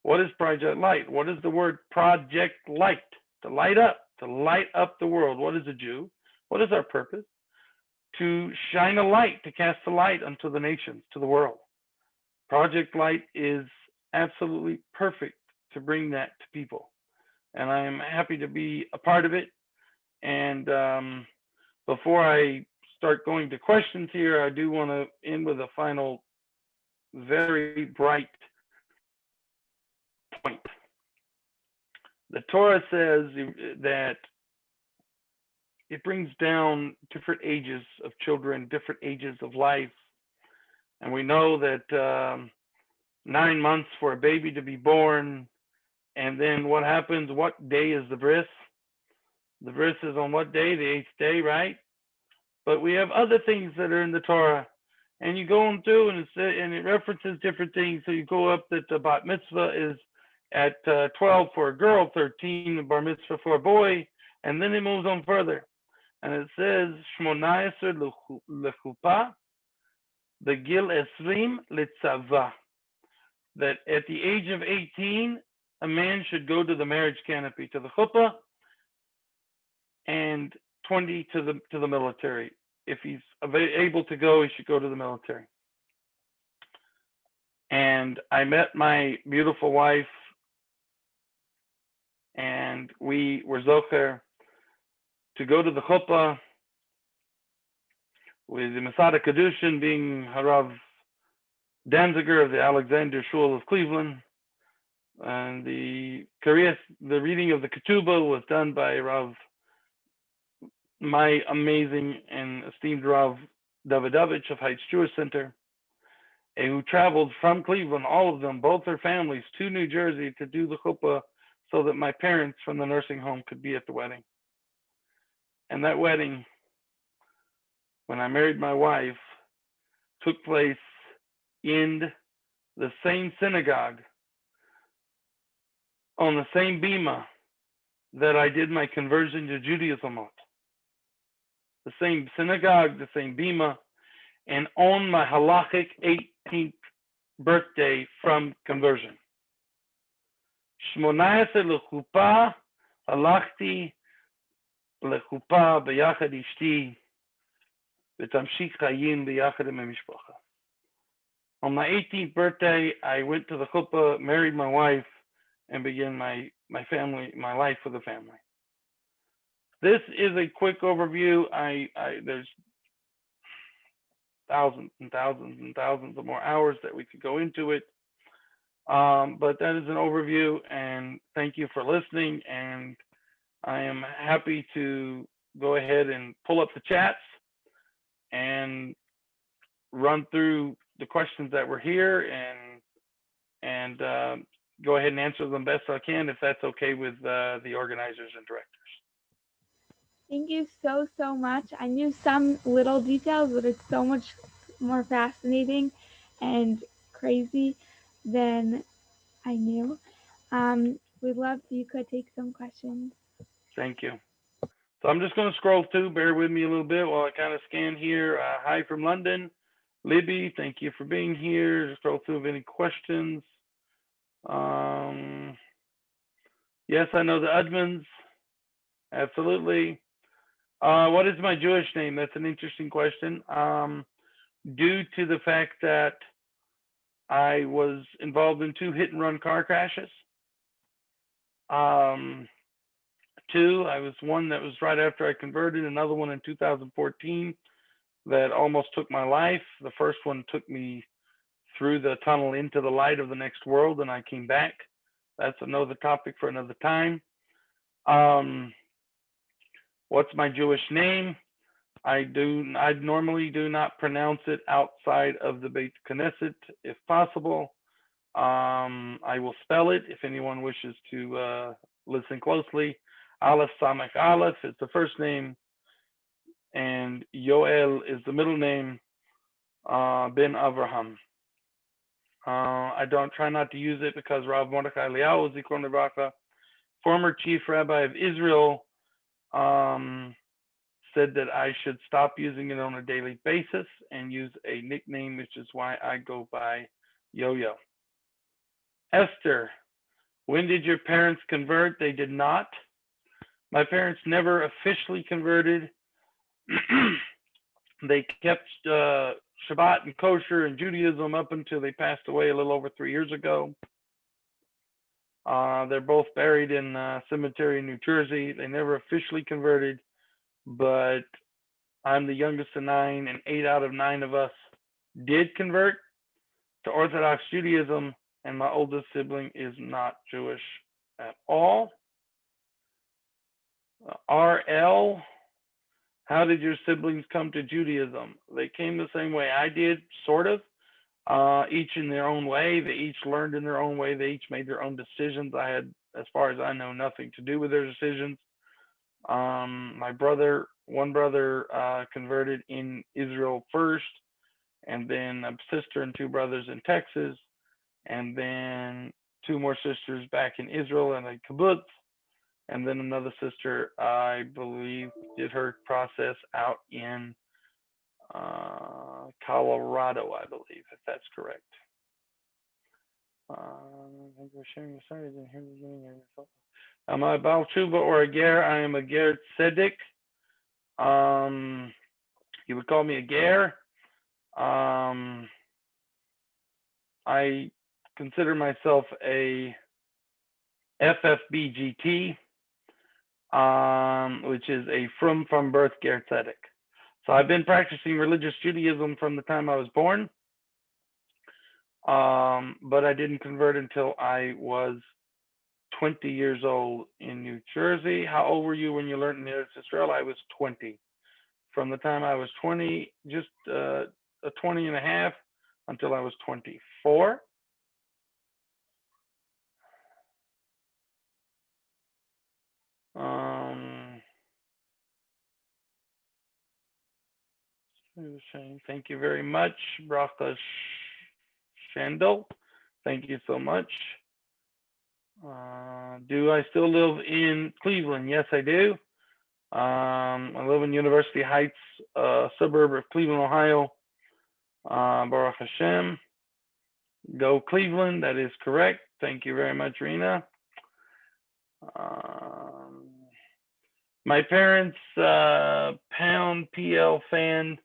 What is Project Light? What is the word Project Light? To light up the world. What is a Jew? What is our purpose? To shine a light, to cast a light unto the nations, to the world. Project Light is absolutely perfect to bring that to people. And I am happy to be a part of it. And before I start going to questions here, I do want to end with a final, very bright point. The Torah says that it brings down different ages of children, different ages of life. And we know that 9 months for a baby to be born, and then what happens? What day is the bris? The bris is on what day? The 8th day, right? But we have other things that are in the Torah, and you go on through, and it references different things. So you go up that the bat mitzvah is at 12 for a girl, 13 the bar mitzvah for a boy, and then it moves on further, and it says shmonayeser lechupa, the gil esrim litzava, that at the age of 18, a man should go to the marriage canopy, to the chuppah, and 20 to the military. If he's able to go, he should go to the military. And I met my beautiful wife, and we were zocher to go to the chuppah with the Masada Kedushin being Harav Danziger of the Alexander Shul of Cleveland. And the reading of the Ketubah was done by Rav, my amazing and esteemed Rav Davidovich of Heights Jewish Center, who traveled from Cleveland, all of them, both their families, to New Jersey to do the chuppah so that my parents from the nursing home could be at the wedding. And that wedding, when I married my wife, took place in the same synagogue, on the same bima that I did my conversion to Judaism on. The same synagogue, the same bima, and on my halachic 18th birthday from conversion. Shmonayase lechupa, halachti lechupa b'yachad ishti, v'tamshik chayim b'yachad mishpacha. On my 18th birthday, I went to the chuppah, married my wife, and began my family, my life with a family. This is a quick overview. There's thousands and thousands and thousands of more hours that we could go into it. But that is an overview, and thank you for listening. And I am happy to go ahead and pull up the chats and run through the questions that were here and go ahead and answer them best I can, if that's okay with the organizers and directors. Thank you so much. I knew some little details, but it's so much more fascinating and crazy than I knew. We'd love if you could take some questions. Thank you. So I'm just going to scroll through. Bear with me a little bit while I kind of scan here. Hi from London. Libby, thank you for being here. Just scroll through of any questions. Yes, I know the Udmans. Absolutely. What is my Jewish name? That's an interesting question. Due to the fact that I was involved in 2 hit-and-run car crashes. 2, I was one that was right after I converted, another one in 2014 that almost took my life. The first one took me through the tunnel into the light of the next world, and I came back. That's another topic for another time. What's my Jewish name? I normally do not pronounce it outside of the Beit Knesset if possible. I will spell it if anyone wishes to listen closely. Aleph Samech Aleph is the first name, and Yoel is the middle name, Ben Avraham. I don't try not to use it because Rav Mordechai Eliyahu, Zikron Lebracha, former chief rabbi of Israel, said that I should stop using it on a daily basis and use a nickname, which is why I go by Yoyo. Esther, when did your parents convert? They did not. My parents never officially converted. They kept Shabbat and kosher and Judaism up until they passed away a little over 3 years ago. They're both buried in a cemetery in New Jersey. They never officially converted, but I'm the youngest of 9, and 8 out of 9 of us did convert to Orthodox Judaism, and my oldest sibling is not Jewish at all. RL, how did your siblings come to Judaism? They came the same way I did, sort of, each in their own way. They each learned in their own way. They each made their own decisions. I had, as far as I know, nothing to do with their decisions. My brother, one brother converted in Israel first, and then a sister and 2 brothers in Texas, and then 2 more sisters back in Israel and a kibbutz, and then another sister, I believe, did her process out in Colorado, I believe, if that's correct. I think we're sharing the story. I didn't hear the beginning. Am I a Baal Tshuva or a Ger? I am a Ger Tzedek. You would call me a Ger. I consider myself a FFBGT, which is a from birth Ger Tzedek. So I've been practicing religious Judaism from the time I was born, but I didn't convert until I was 20 years old in New Jersey. How old were you when you learned in Eretz Israel? I was 20. From the time I was 20, just a 20 and a half, until I was 24. Thank you very much, Bracha Shandel. Thank you so much. Do I still live in Cleveland? Yes, I do. I live in University Heights, suburb of Cleveland, Ohio. Baruch Hashem. Go Cleveland. That is correct. Thank you very much, Rena. My parents, pound PL fan.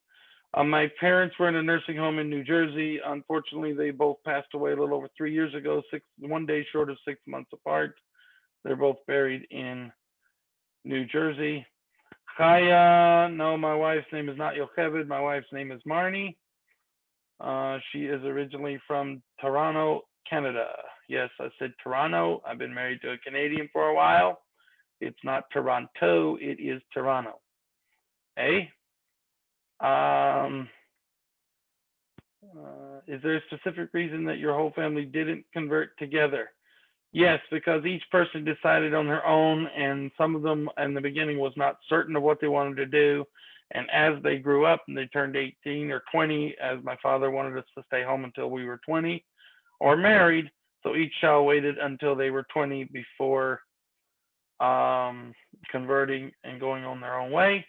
My parents were in a nursing home in New Jersey. Unfortunately, they both passed away a little over 3 years ago, 1 day short of 6 months apart. They're both buried in New Jersey. Chaya, no, my wife's name is not Yocheved. My wife's name is Marnie. She is originally from Toronto, Canada. Yes, I said Toronto. I've been married to a Canadian for a while. It's not Toronto, it is Toronto. Hey? Is there a specific reason that your whole family didn't convert together? Yes, because each person decided on their own, and some of them in the beginning was not certain of what they wanted to do. And as they grew up and they turned 18 or 20, as my father wanted us to stay home until we were 20 or married, so each child waited until they were 20 before converting and going on their own way.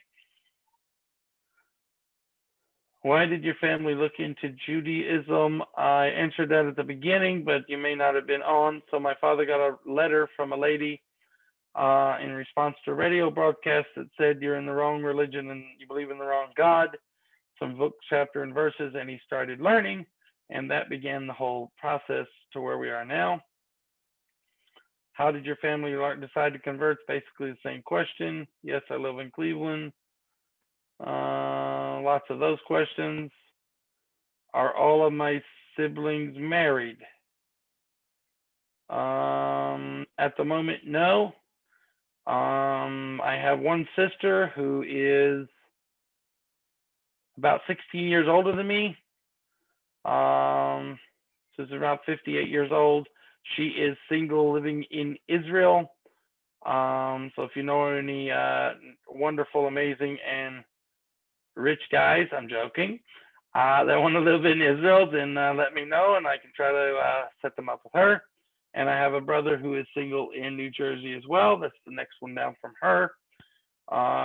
Why did your family look into Judaism? I answered that at the beginning, but you may not have been on. So my father got a letter from a lady in response to a radio broadcast that said you're in the wrong religion and you believe in the wrong God, some book, chapter, and verses, and he started learning, and that began the whole process to where we are now. How did your family decide to convert? It's basically the same question. Yes, I live in Cleveland. Lots of those questions. Are all of my siblings married? At the moment, no. I have one sister who is about 16 years older than me. So she's about 58 years old. She is single, living in Israel. So if you know any wonderful, amazing, and rich guys, I'm joking, that want to live in Israel, then let me know and I can try to set them up with her. And I have a brother who is single in New Jersey as well. That's the next one down from her.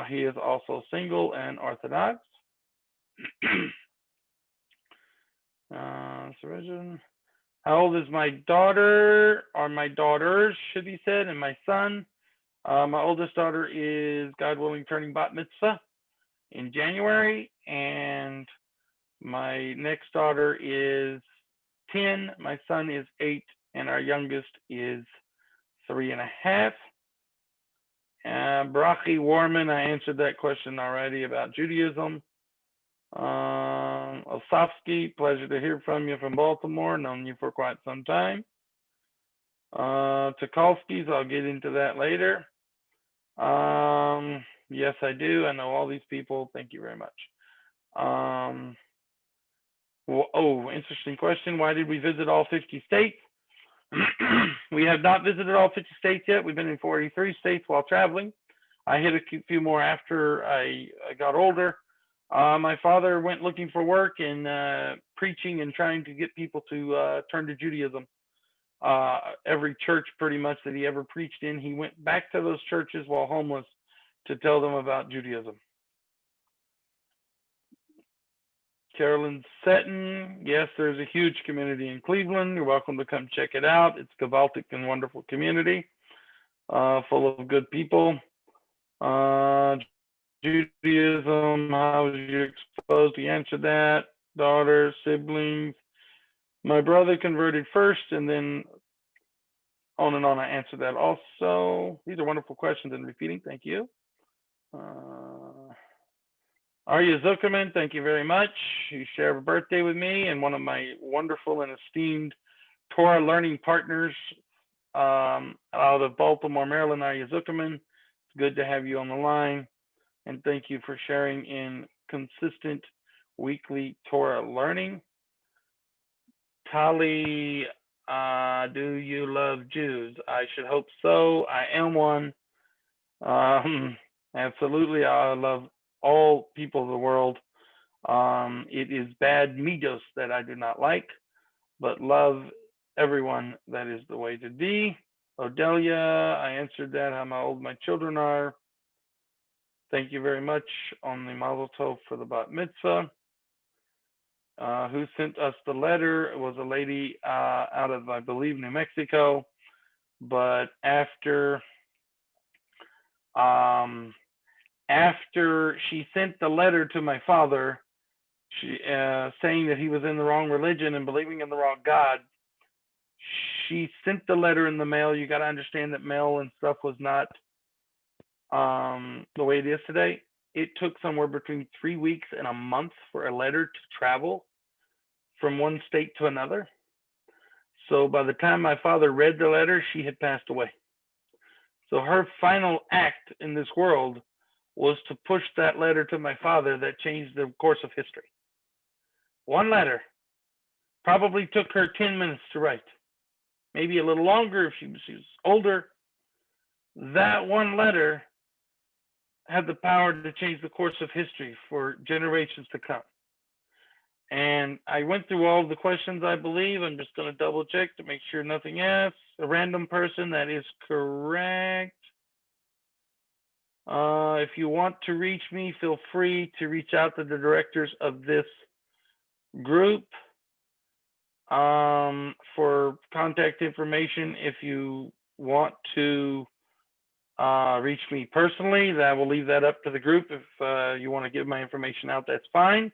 He is also single and Orthodox. How old is my daughter, or my daughters, should be said, and my son? My oldest daughter is, God willing, turning bat mitzvah in January, and my next daughter is 10, my son is 8, and our youngest is 3.5. Brachi Warman, I answered that question already about Judaism. Osofsky, pleasure to hear from you from Baltimore, known you for quite some time. Tukalski's, I'll get into that later. Yes, I do. I know all these people. Thank you very much. Interesting question. Why did we visit all 50 states? We have not visited all 50 states yet. We've been in 43 states while traveling. I hit a few more after I got older. My father went looking for work and preaching and trying to get people to turn to Judaism. Every church pretty much that he ever preached in, he went back to those churches while homeless to tell them about Judaism. Carolyn Seton, yes, there's a huge community in Cleveland. You're welcome to come check it out. It's a gewaltig and wonderful community, full of good people. Judaism, how was you exposed? You answered that. Daughters, siblings. My brother converted first, and then on and on. I answered that also. These are wonderful questions and repeating. Thank you. Arya Zuckerman, thank you very much. You share a birthday with me and one of my wonderful and esteemed Torah learning partners out of Baltimore, Maryland, Arya Zuckerman. It's good to have you on the line. And thank you for sharing in consistent weekly Torah learning. Tali, do you love Jews? I should hope so. I am one. Absolutely, I love all people of the world. It is bad midos that I do not like, but love everyone. That is the way to be. Odelia, I answered that, how old my children are. Thank you very much on the Mazel Tov for the Bat Mitzvah. Who sent us the letter? It was a lady out of, I believe, New Mexico. But after she sent the letter to my father, she saying that he was in the wrong religion and believing in the wrong God, she sent the letter in the mail. You got to understand that mail and stuff was not the way it is today. It took somewhere between 3 weeks and a month for a letter to travel from one state to another. So by the time my father read the letter, she had passed away. So her final act in this world was to push that letter to my father that changed the course of history. One letter. Probably took her 10 minutes to write. Maybe a little longer if she was older. That one letter had the power to change the course of history for generations to come. And I went through all of the questions, I believe. I'm just going to double check to make sure nothing else. A random person, that is correct. If you want to reach me, feel free to reach out to the directors of this group for contact information. If you want to reach me personally, I will leave that up to the group. If you want to give my information out, that's fine.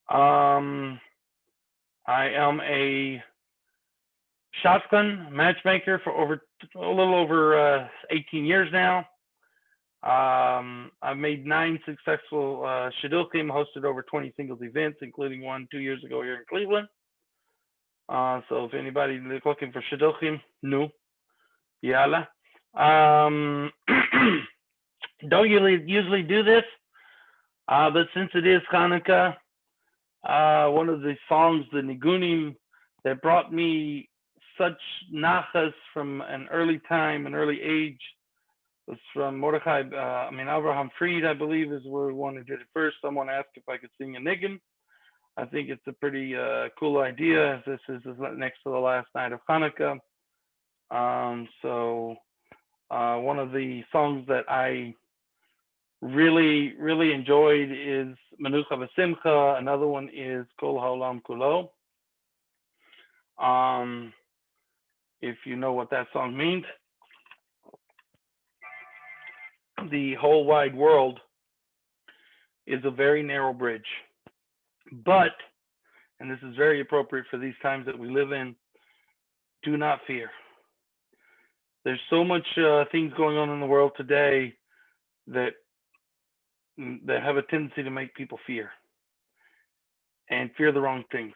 I am a shotgun matchmaker for a little over 18 years now. I've made 9 successful shidduchim, hosted over 20 singles events, including one 2 years ago here in Cleveland. So if anybody is looking for shidduchim, no, yalla. Don't usually do this, but since it is Hanukkah, one of the songs, the nigunim, that brought me such nachas from an early time, an early age, It's from Mordechai, Abraham Fried, I believe, is where one who did it first. Someone asked if I could sing a niggin. I think it's a pretty cool idea, as this is next to the last night of Hanukkah. So one of the songs that I really enjoyed is Menucha V'Simcha. Another one is Kol Haolam Kulo. If you know what that song means, the whole wide world is a very narrow bridge. But, and this is very appropriate for these times that we live in, do not fear. There's so much things going on in the world today that have a tendency to make people fear and fear the wrong things.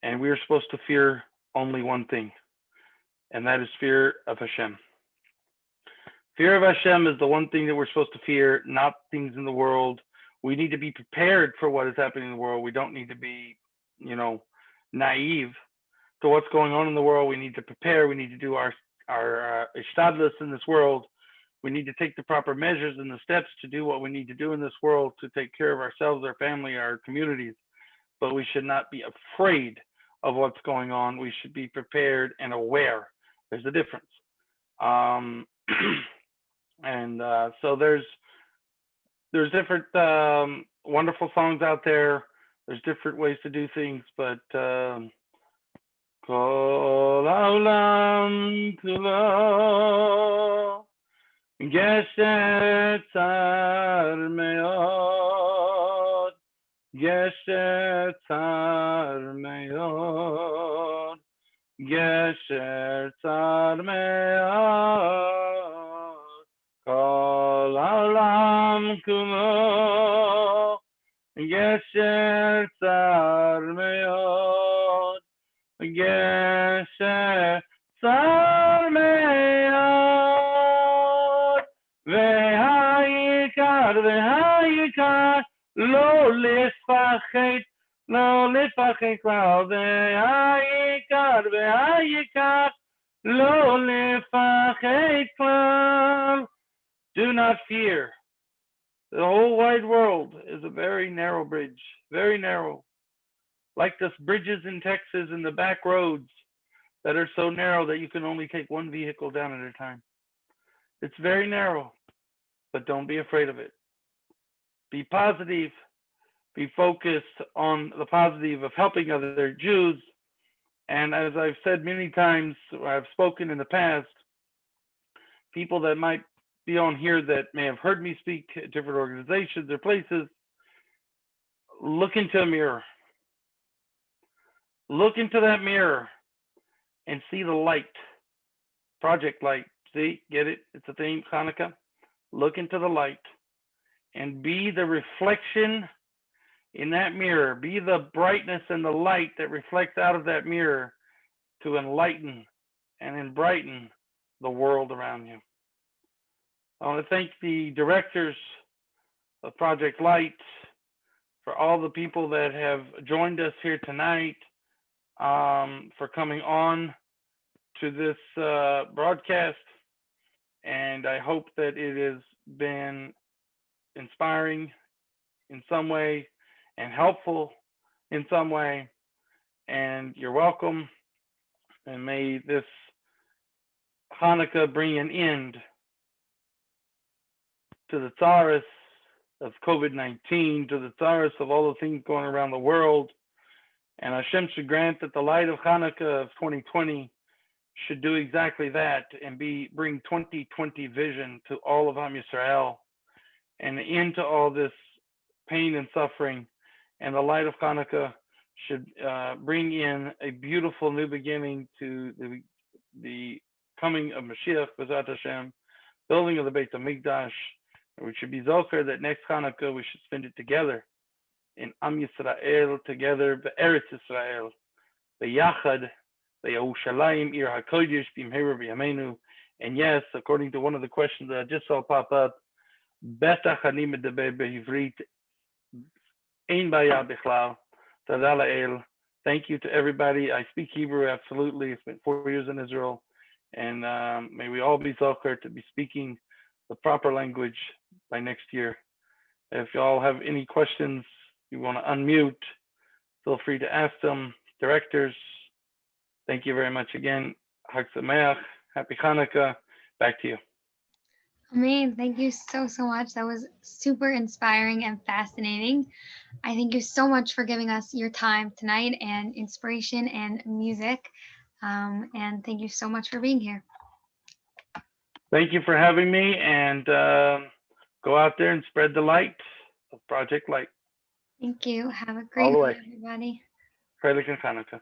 And we are supposed to fear only one thing, and that is fear of Hashem. Fear of Hashem is the one thing that we're supposed to fear, not things in the world. We need to be prepared for what is happening in the world. We don't need to be, naive to what's going on in the world. We need to prepare. We need to do our ishtadlus in this world. We need to take the proper measures and the steps to do what we need to do in this world to take care of ourselves, our family, our communities. But we should not be afraid of what's going on. We should be prepared and aware. There's a difference. So there's different wonderful songs out there. There's different ways to do things, but Kol Haolam Kulo Gesher Tzar Meod Gesher Tzar Meod Gesher Tzar Meod Kol Haolam Kulo Gesher Tzar Meod Gesher Tzar Meod V'hayikar Lo Lifachet Klau V'hayikar Lo Lifachet Klau. Do not fear. The whole wide world is a very narrow bridge, very narrow. Like the bridges in Texas and the back roads that are so narrow that you can only take one vehicle down at a time. It's very narrow, but don't be afraid of it. Be positive. Be focused on the positive of helping other Jews. And as I've said many times, I've spoken in the past, people that might be on here that may have heard me speak at different organizations or places, look into a mirror. Look into that mirror and see the light. Project Light. See, get it? It's a theme, Hanukkah. Look into the light and be the reflection in that mirror. Be the brightness and the light that reflects out of that mirror to enlighten and brighten the world around you. I want to thank the directors of Project Light, for all the people that have joined us here tonight, for coming on to this broadcast. And I hope that it has been inspiring in some way and helpful in some way. And you're welcome. And may this Hanukkah bring an end to the tsaris of COVID-19, to the tsaris of all the things going around the world. And Hashem should grant that the light of Hanukkah of 2020 should do exactly that and bring 2020 vision to all of Am Yisrael and into all this pain and suffering. And the light of Hanukkah should bring in a beautiful new beginning to the coming of Mashiach, B'ezrat Hashem, building of the Beit HaMikdash. And we should be zocher that next Hanukkah we should spend it together in Am Yisrael, together be'eretz Yisrael, be'yachad, be'Yerushalayim, Ir HaKodesh, b'mheira b'yameinu. And yes, according to one of the questions that I just saw pop up, Betach ani medaber be'ivrit, ein baya bichlal, tada la'el. Thank you to everybody. I speak Hebrew, absolutely. I spent 4 years in Israel. And may we all be zocher to be speaking the proper language by next year. If y'all have any questions, you want to unmute, feel free to ask them. Directors, thank you very much again. Hag Sameach, happy Hanukkah. Back to you. Amin, thank you so much. That was super inspiring and fascinating. I thank you so much for giving us your time tonight and inspiration and music. And thank you so much for being here. Thank you for having me, and go out there and spread the light of Project Light. Thank you. Have a All great the night, way. everybody. Freilich and Hanukkah.